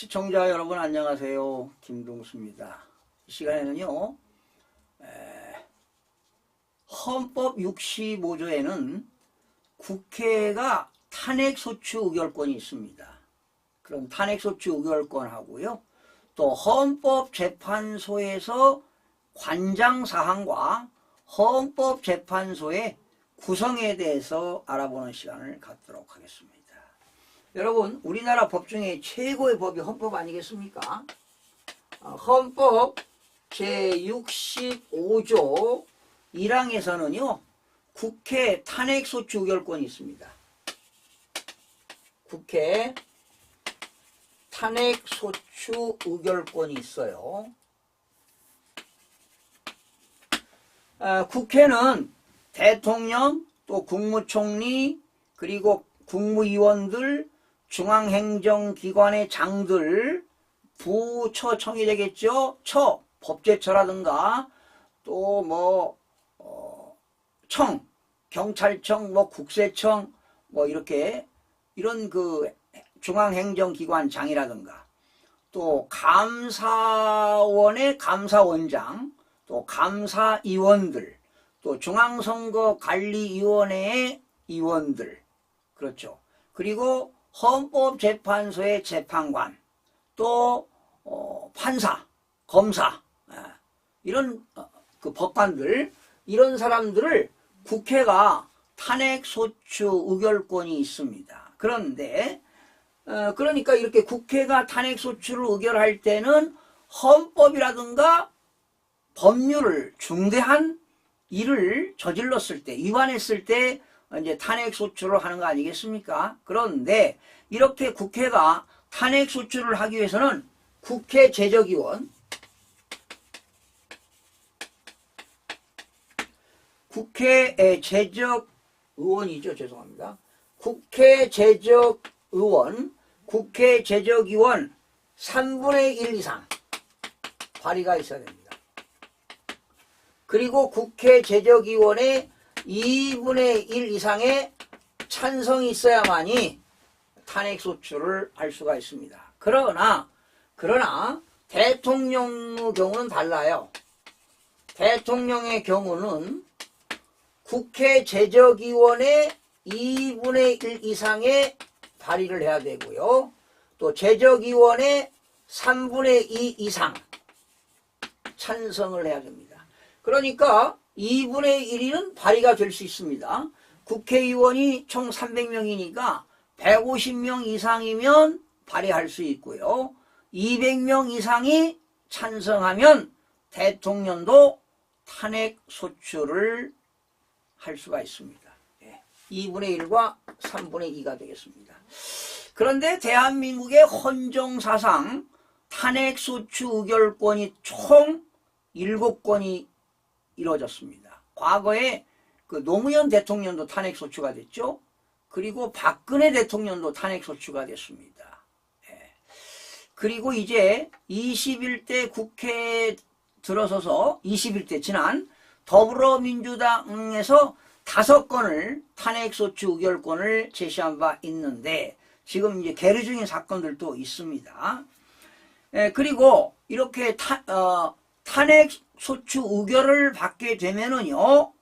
시청자 여러분 안녕하세요. 김동수입니다. 이 시간에는요, 헌법 65조에는 국회가 탄핵소추 의결권이 있습니다. 그럼 탄핵소추 의결권하고요, 또 헌법재판소에서 관장사항과 헌법재판소의 구성에 대해서 알아보는 시간을 갖도록 하겠습니다. 여러분, 우리나라 법 중에 최고의 법이 헌법 아니겠습니까? 헌법 제65조 1항에서는요, 국회 탄핵소추 의결권이 있습니다. 국회 탄핵소추 의결권이 있어요. 국회는 대통령, 또 국무총리, 그리고 국무위원들, 중앙행정기관의 장들, 부처청이 되겠죠. 법제처라든가 또 청, 경찰청, 국세청, 이런 중앙행정기관장이라든가, 또 감사원의 감사원장, 또 감사위원들, 또 중앙선거관리위원회의 위원들, 그렇죠. 그리고 헌법재판소의 재판관, 또 판사, 검사, 이런 법관들, 이런 사람들을 국회가 탄핵소추 의결권이 있습니다. 그런데 그러니까 이렇게 국회가 탄핵소추를 의결할 때는 헌법이라든가 법률을 중대한 일을 저질렀을 때, 위반했을 때 이제 탄핵소추를 하는 거 아니겠습니까? 그런데 이렇게 국회가 탄핵소추를 하기 위해서는 국회 제적의원, 국회 제적의원이죠. 죄송합니다. 국회 제적의원, 국회 제적의원 3분의 1 이상 발의가 있어야 됩니다. 그리고 국회 제적의원의 2분의 1 이상의 찬성이 있어야만이 탄핵소추를 할 수가 있습니다. 그러나 대통령의 경우는 달라요. 대통령의 경우는 국회 제적의원의 2분의 1 이상의 발의를 해야 되고요. 또 제적의원의 3분의 2 이상 찬성을 해야 됩니다. 그러니까 2분의 1은 발의가 될 수 있습니다. 국회의원이 총 300명이니까 150명 이상이면 발의할 수 있고요. 200명 이상이 찬성하면 대통령도 탄핵소추를 할 수가 있습니다. 2분의 1과 3분의 2가 되겠습니다. 그런데 대한민국의 헌정사상 탄핵소추 의결권이 총 7건이 이루어졌습니다. 과거에 노무현 대통령도 탄핵소추가 됐죠. 그리고 박근혜 대통령도 탄핵소추가 됐습니다. 그리고 이제 21대 국회에 들어서서 21대 지난 더불어민주당에서 5건을 탄핵소추 의결권을 제시한 바 있는데 지금 이제 계류 중인 사건들도 있습니다. 그리고 이렇게 탄핵소추 의결을 받게 되면은요,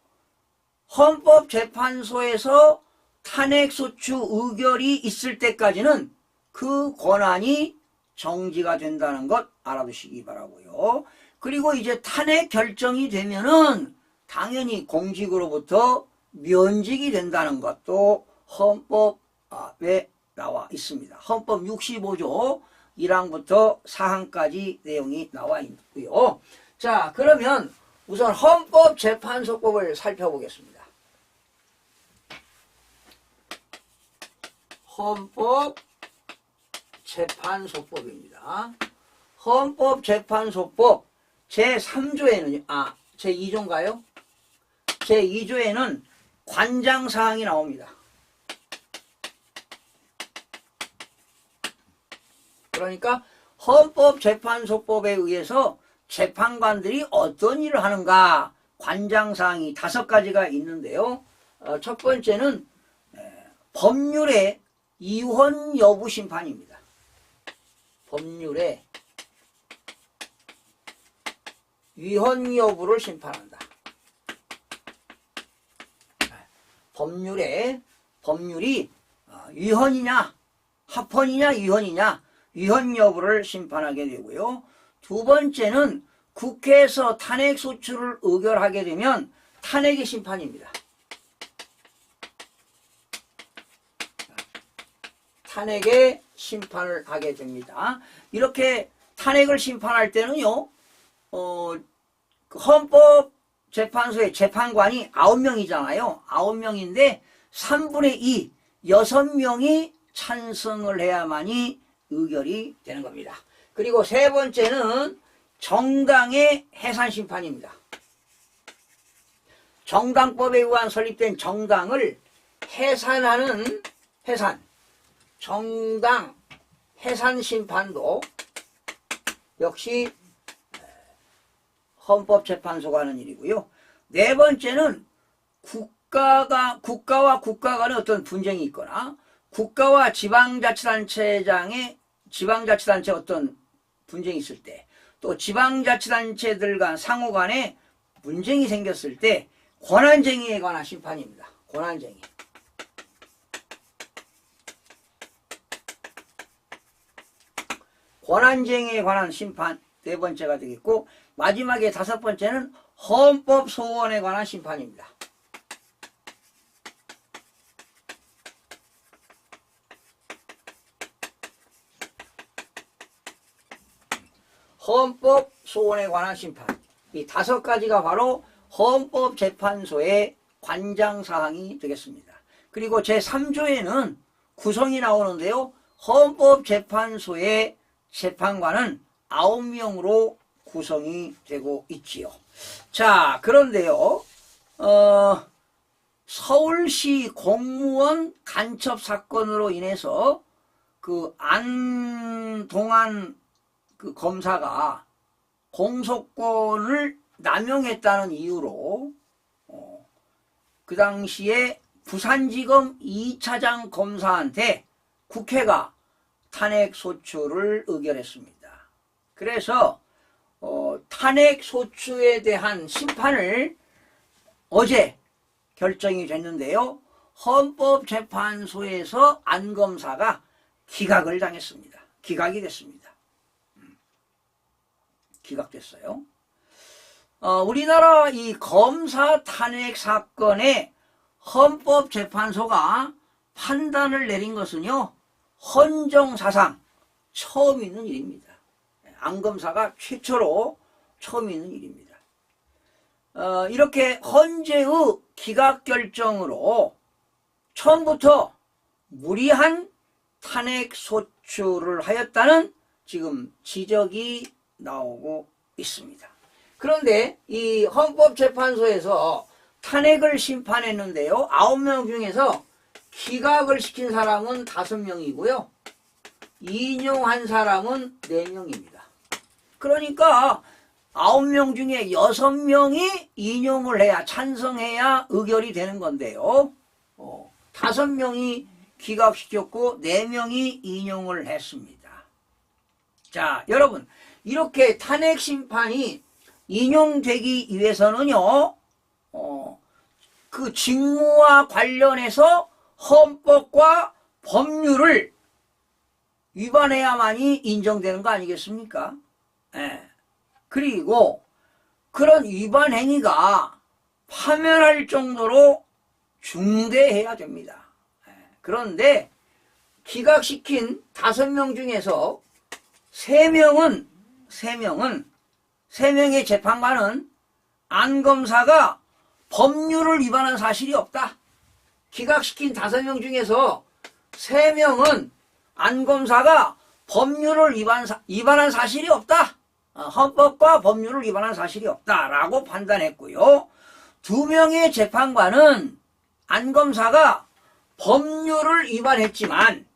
헌법재판소에서 탄핵소추 의결이 있을 때까지는 그 권한이 정지가 된다는 것 알아두시기 바라고요. 그리고 이제 탄핵 결정이 되면은 당연히 공직으로부터 면직이 된다는 것도 헌법에 나와 있습니다. 헌법 65조 1항부터 4항까지 내용이 나와 있고요. 자, 그러면 우선 헌법재판소법을 살펴보겠습니다. 헌법재판소법입니다. 헌법재판소법 제3조에는 제2조인가요? 제2조에는 관장사항이 나옵니다. 그러니까 헌법재판소법에 의해서 재판관들이 어떤 일을 하는가 관장사항이 5가지가 있는데요. 첫 번째는 법률의 이혼 여부 심판입니다. 법률의 위헌 여부를 심판한다. 법률이 위헌이냐 합헌이냐 위헌이냐 위헌 여부를 심판하게 되고요. 두 번째는 국회에서 탄핵소추를 의결하게 되면 탄핵의 심판입니다. 탄핵의 심판을 하게 됩니다. 이렇게 탄핵을 심판할 때는요, 헌법재판소의 재판관이 9명이잖아요. 9명인데 3분의 2, 6명이 찬성을 해야만이 의결이 되는 겁니다. 그리고 세 번째는 정당의 해산심판입니다. 정당법에 의한 설립된 정당을 해산하는 정당 해산심판도 역시 헌법재판소가 하는 일이고요. 네 번째는 국가와 국가 간의 어떤 분쟁이 있거나 국가와 지방자치단체 어떤 분쟁이 있을 때, 또 지방자치단체들 간 상호 간에 분쟁이 생겼을 때 권한쟁의에 관한 심판입니다. 권한쟁의. 권한쟁의에 관한 심판 네 번째가 되겠고, 마지막에 다섯 번째는 헌법소원에 관한 심판입니다. 헌법소원에 관한 심판. 이 다섯 가지가 바로 헌법재판소의 관장사항이 되겠습니다. 그리고 제3조에는 구성이 나오는데요. 헌법재판소의 재판관은 9명으로 구성이 되고 있지요. 자, 그런데요. 서울시 공무원 간첩 사건으로 인해서 그 안동안 그 검사가 공소권을 남용했다는 이유로 그 당시에 부산지검 2차장 검사한테 국회가 탄핵소추를 의결했습니다. 그래서 탄핵소추에 대한 심판을 어제 결정이 됐는데요. 헌법재판소에서 안 검사가 기각을 당했습니다. 기각이 됐습니다. 기각됐어요. 우리나라 이 검사 탄핵 사건에 헌법재판소가 판단을 내린 것은요, 헌정사상 처음 있는 일입니다. 안 검사가 최초로 처음 있는 일입니다. 이렇게 헌재의 기각 결정으로 처음부터 무리한 탄핵 소추를 하였다는 지금 지적이 나오고 있습니다. 그런데 이 헌법재판소에서 탄핵을 심판했는데요. 9명 중에서 기각을 시킨 사람은 5명이고요. 인용한 사람은 4명입니다. 그러니까 9명 중에 6명이 인용을 해야, 찬성해야 의결이 되는 건데요. 5명이 기각시켰고 4명이 인용을 했습니다. 자, 여러분, 이렇게 탄핵 심판이 인용되기 위해서는요, 그 직무와 관련해서 헌법과 법률을 위반해야만이 인정되는 거 아니겠습니까? 예. 그리고 그런 위반 행위가 파면할 정도로 중대해야 됩니다. 예. 그런데 기각시킨 5명 중에서 3명의 재판관은 안 검사가 법률을 위반한 사실이 없다. 기각시킨 5명 중에서 3명은 안 검사가 법률을 위반한 사실이 없다. 헌법과 법률을 위반한 사실이 없다라고 판단했고요. 2명의 재판관은 안 검사가 법률을 위반했지만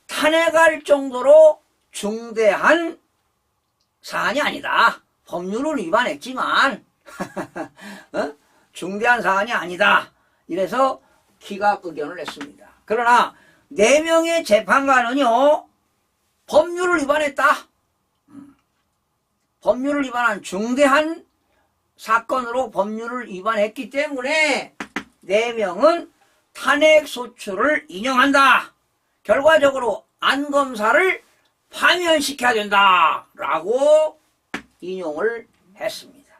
탄핵할 정도로 중대한 사안이 아니다. 법률을 위반했지만 중대한 사안이 아니다. 이래서 기각 의견을 냈습니다. 그러나 4명의 재판관은요, 법률을 위반했다. 법률을 위반한 중대한 사건으로 법률을 위반했기 때문에 4명은 탄핵소추를 인용한다. 결과적으로 안 검사를 파면시켜야 된다. 라고 인용을 했습니다.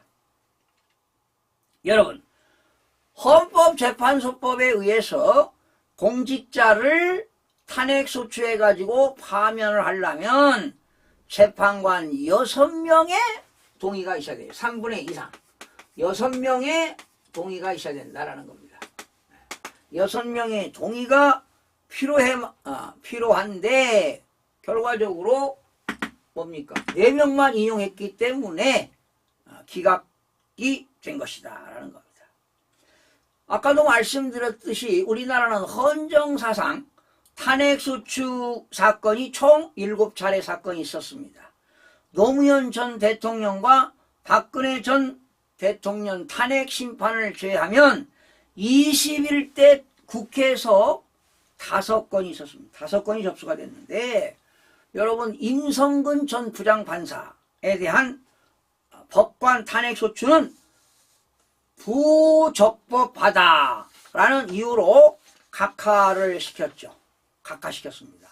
여러분, 헌법재판소법에 의해서 공직자를 탄핵소추해가지고 파면을 하려면 재판관 6명의 동의가 있어야 돼요. 3분의 이상. 6명의 동의가 있어야 된다라는 겁니다. 6명의 동의가 필요한데, 결과적으로 뭡니까? 4명만 인용했기 때문에 기각이 된 것이다. 라는 겁니다. 아까도 말씀드렸듯이 우리나라는 헌정사상 탄핵소추 사건이 총 7차례 사건이 있었습니다. 노무현 전 대통령과 박근혜 전 대통령 탄핵 심판을 제외하면 21대 국회에서 5건이 있었습니다. 5건이 접수가 됐는데, 여러분, 임성근 전 부장판사에 대한 법관 탄핵소추는 부적법하다라는 이유로 각하를 시켰죠. 각하시켰습니다.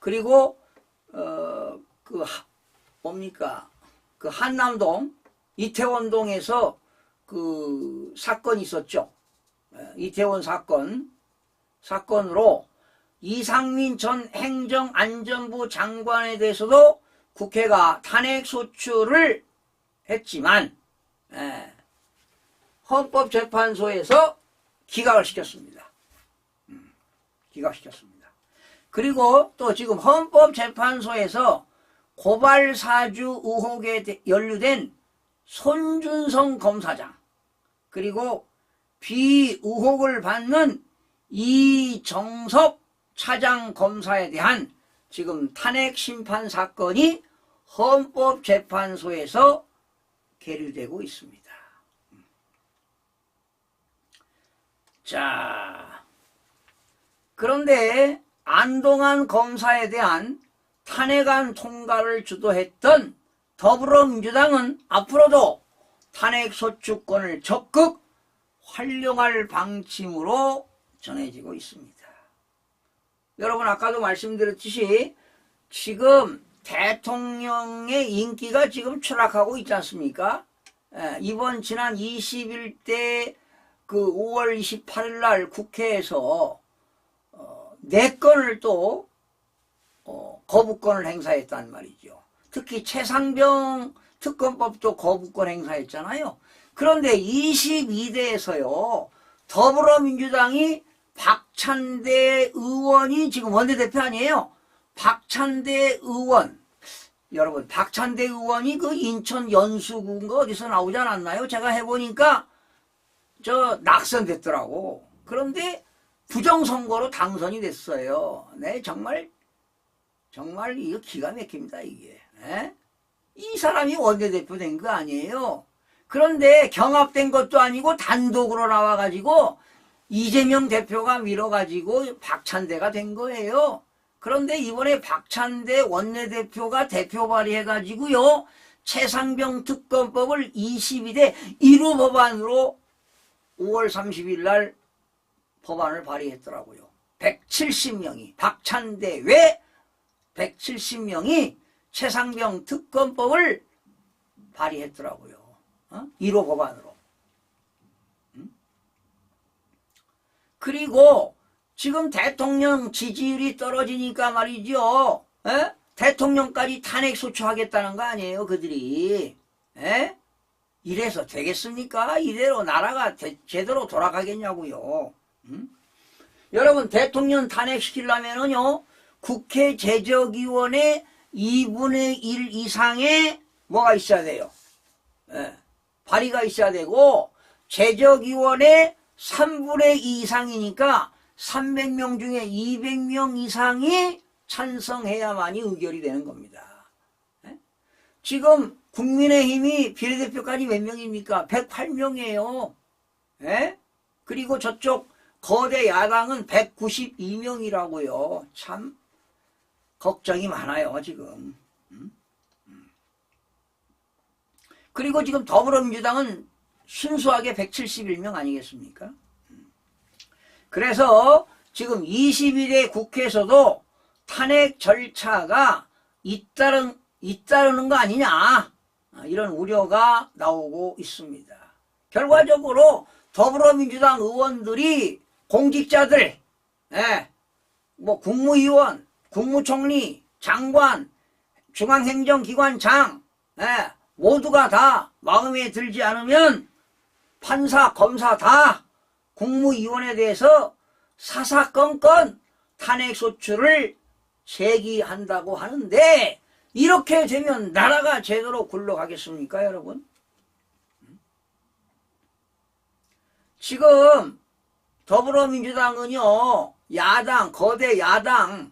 그리고 그 한남동 이태원동에서 그 사건이 있었죠. 이태원 사건으로 이상민 전 행정안전부 장관에 대해서도 국회가 탄핵소추를 했지만 헌법재판소에서 기각을 시켰습니다. 기각시켰습니다. 그리고 또 지금 헌법재판소에서 고발사주 의혹에 연루된 손준성 검사장, 그리고 비의혹을 받는 이정섭 차장검사에 대한 지금 탄핵심판 사건이 헌법재판소에서 계류되고 있습니다. 자, 그런데 안동안 검사에 대한 탄핵안 통과를 주도했던 더불어민주당은 앞으로도 탄핵소추권을 적극 활용할 방침으로 전해지고 있습니다. 여러분, 아까도 말씀드렸듯이 지금 대통령의 인기가 지금 추락하고 있지 않습니까? 이번 지난 21대 그 5월 28일 날 국회에서 4건을 또 거부권을 행사했단 말이죠. 특히 최상병 특검법도 거부권 행사했잖아요. 그런데 22대에서요, 더불어민주당이 박찬대 의원이 지금 원내대표 아니에요? 박찬대 의원. 여러분, 박찬대 의원이 그 인천 연수구인가 어디서 나오지 않았나요? 제가 해보니까 낙선됐더라고. 그런데 부정선거로 당선이 됐어요. 네, 정말 이거 기가 막힙니다, 이게. 네? 이 사람이 원내대표 된 거 아니에요. 그런데 경합된 것도 아니고 단독으로 나와가지고 이재명 대표가 밀어가지고 박찬대가 된 거예요. 그런데 이번에 박찬대 원내대표가 대표 발의해가지고요, 최상병 특검법을 22대 1호 법안으로 5월 30일 날 법안을 발의했더라고요. 170명이 박찬대 외 170명이 최상병 특검법을 발의했더라고요. 1호 법안으로. 그리고 지금 대통령 지지율이 떨어지니까 말이죠. 대통령까지 탄핵소추하겠다는 거 아니에요, 그들이. 이래서 되겠습니까? 이대로 나라가 제대로 돌아가겠냐고요. 여러분, 대통령 탄핵시키려면은요, 국회 제적위원회 2분의 1 이상의 뭐가 있어야 돼요? 발의가 있어야 되고, 제적위원회 3분의 2 이상이니까 300명 중에 200명 이상이 찬성해야만이 의결이 되는 겁니다. 지금 국민의힘이 비례대표까지 몇 명입니까? 108명이에요. 그리고 저쪽 거대 야당은 192명이라고요. 참 걱정이 많아요 지금. 그리고 지금 더불어민주당은 순수하게 171명 아니겠습니까? 그래서 지금 21대 국회에서도 탄핵 절차가 잇따르는 거 아니냐, 이런 우려가 나오고 있습니다. 결과적으로 더불어민주당 의원들이 공직자들, 뭐 국무위원, 국무총리, 장관, 중앙행정기관장, 모두가 다 마음에 들지 않으면 판사, 검사 다 국무위원에 대해서 사사건건 탄핵소추를 제기한다고 하는데, 이렇게 되면 나라가 제대로 굴러가겠습니까, 여러분? 지금 더불어민주당은요, 거대 야당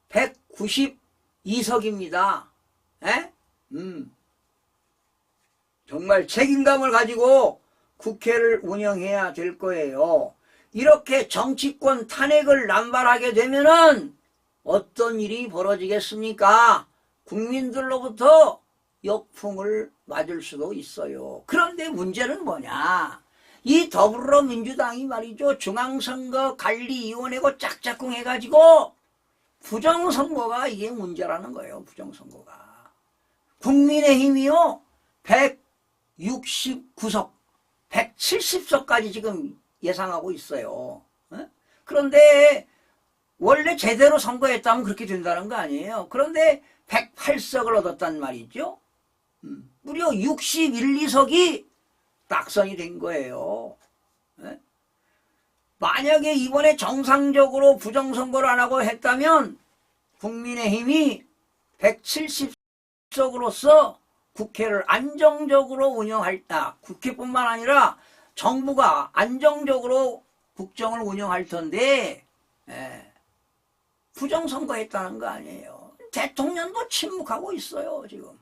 192석입니다. 정말 책임감을 가지고 국회를 운영해야 될 거예요. 이렇게 정치권 탄핵을 남발하게 되면은 어떤 일이 벌어지겠습니까? 국민들로부터 역풍을 맞을 수도 있어요. 그런데 문제는 뭐냐? 이 더불어민주당이 말이죠, 중앙선거관리위원회고 짝짝꿍 해가지고 부정선거가 이게 문제라는 거예요. 부정선거가. 국민의힘이요 169석 170석까지 지금 예상하고 있어요. 그런데 원래 제대로 선거했다면 그렇게 된다는 거 아니에요. 그런데 108석을 얻었단 말이죠. 무려 61, 2석이 낙선이 된 거예요. 만약에 이번에 정상적으로 부정선거를 안 하고 했다면 국민의힘이 170석으로서 국회를 안정적으로 국회뿐만 아니라 정부가 안정적으로 국정을 운영할 텐데, 부정선거했다는 거 아니에요. 대통령도 침묵하고 있어요 지금.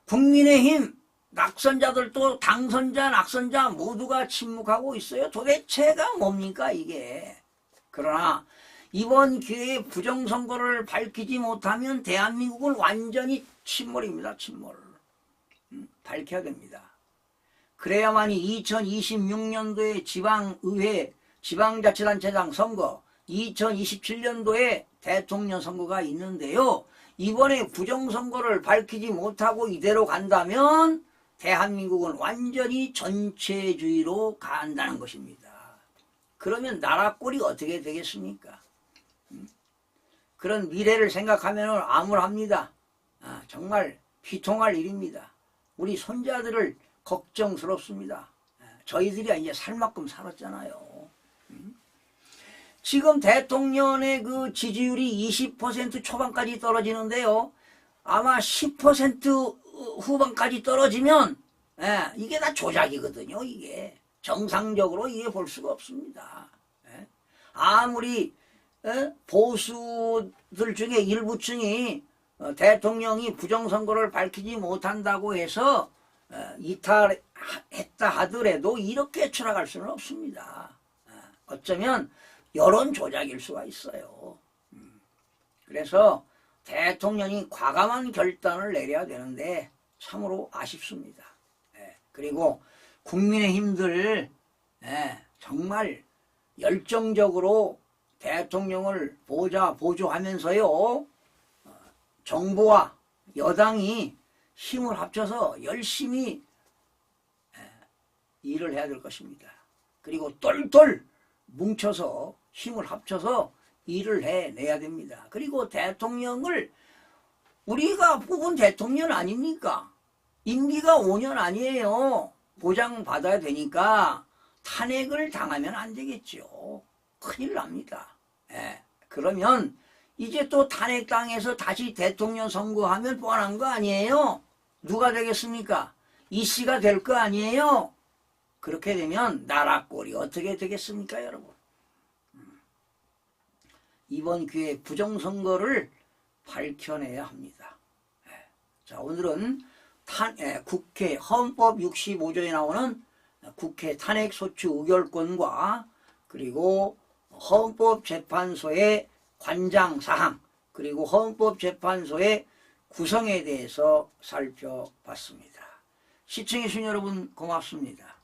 국민의힘 낙선자들도 당선자, 낙선자 모두가 침묵하고 있어요. 도대체가 뭡니까 이게. 그러나 이번 기회에 부정선거를 밝히지 못하면 대한민국은 완전히 침몰입니다. 침몰. 밝혀야 됩니다. 그래야만이 2026년도에 지방의회, 지방자치단체장 선거, 2027년도에 대통령 선거가 있는데요. 이번에 부정선거를 밝히지 못하고 이대로 간다면 대한민국은 완전히 전체주의로 간다는 것입니다. 그러면 나라 꼴이 어떻게 되겠습니까? 그런 미래를 생각하면 암울합니다. 정말 비통할 일입니다. 우리 손자들을 걱정스럽습니다. 저희들이 이제 살 만큼 살았잖아요. 지금 대통령의 그 지지율이 20% 초반까지 떨어지는데요. 아마 10% 후반까지 떨어지면 이게 다 조작이거든요. 이게 정상적으로 이게 볼 수가 없습니다. 아무리 보수들 중에 일부층이 대통령이 부정선거를 밝히지 못한다고 해서 이탈했다 하더라도 이렇게 추락할 수는 없습니다. 어쩌면 여론 조작일 수가 있어요. 그래서 대통령이 과감한 결단을 내려야 되는데 참으로 아쉽습니다. 그리고 국민의힘들 정말 열정적으로 대통령을 보조하면서요, 정부와 여당이 힘을 합쳐서 열심히 일을 해야 될 것입니다. 그리고 똘똘 뭉쳐서 힘을 합쳐서 일을 해내야 됩니다. 그리고 대통령을 우리가 뽑은 대통령 아닙니까? 임기가 5년 아니에요. 보장받아야 되니까 탄핵을 당하면 안 되겠죠. 큰일 납니다. 그러면 이제 또 탄핵당해서 다시 대통령 선거하면 뻔한 거 아니에요? 누가 되겠습니까? 이 씨가 될 거 아니에요? 그렇게 되면 나라 꼴이 어떻게 되겠습니까, 여러분? 이번 기회에 부정선거를 밝혀내야 합니다. 자, 오늘은 국회 헌법 65조에 나오는 국회 탄핵소추 의결권과 그리고 헌법재판소의 관장사항, 그리고 헌법재판소의 구성에 대해서 살펴봤습니다. 시청해주신 여러분 고맙습니다.